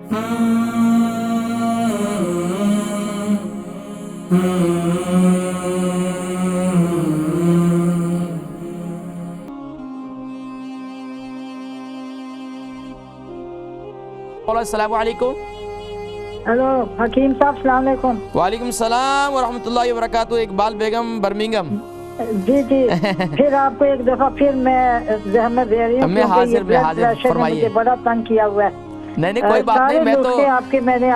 अस्सलाम वालेकुम। हेलो हकीम साहब, अस्सलाम वालेकुम। वालेकुम सलाम व रहमतुल्लाहि व बरकातुहू। इकबाल बेगम बर्मिंघम। जी जी फिर आपको एक दफा फिर मैं जहमत दे रही हूँ, मैं हाजिर फरमाइए। मुझे बड़ा तंग किया हुआ है। नहीं कोई बात नहीं, मैं तो आपके मैंने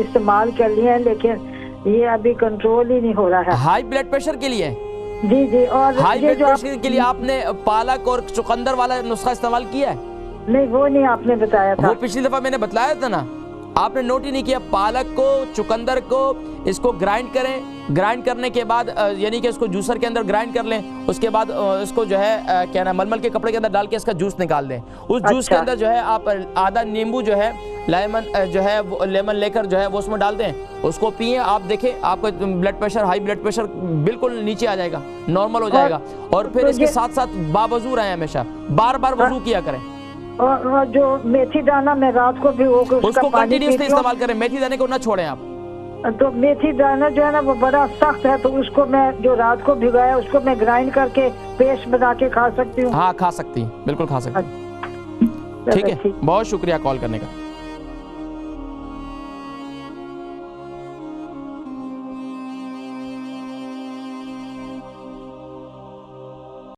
इस्तेमाल कर लिए हैं, लेकिन ये अभी कंट्रोल ही नहीं हो रहा है। हाई ब्लड प्रेशर के लिए? जी जी। और हाई ब्लड प्रेशर के लिए आपने पालक और चुकंदर वाला नुस्खा इस्तेमाल किया है? नहीं, वो नहीं आपने बताया था। वो पिछली दफा मैंने बताया था ना, आपने नोट ही नहीं किया। पालक को, चुकंदर को, इसको ग्राइंड करें। ग्राइंड करने के बाद यानी कि इसको जूसर के अंदर ग्राइंड कर लें। उसके बाद इसको जो है क्या ना मलमल के कपड़े के अंदर डाल के इसका जूस निकाल दें। उस जूस के अंदर जो है आप आधा नींबू जो है लेमन जो है वो लेमन लेकर जो है वो उसमें डाल दें। उसको पिए, आप देखें आपका blood pressure, high blood pressure बिल्कुल नीचे आ जाएगा, नॉर्मल हो जाएगा। और फिर इसके साथ साथ बावजू रहें, हमेशा बार बार वजू किया करें। और जो मेथी दाना मैं रात को भी उसको कंटिन्यूसली इस्तेमाल करें, मेथी दाने को ना छोड़ें आप। तो मेथी दाना जो है ना वो बड़ा सख्त है, तो उसको मैं जो रात को भिगाया उसको मैं ग्राइंड करके पेस्ट बना के खा सकती हूँ? हाँ खा सकती हैं, बिल्कुल खा सकती हैं। ठीक है, बहुत शुक्रिया कॉल करने का।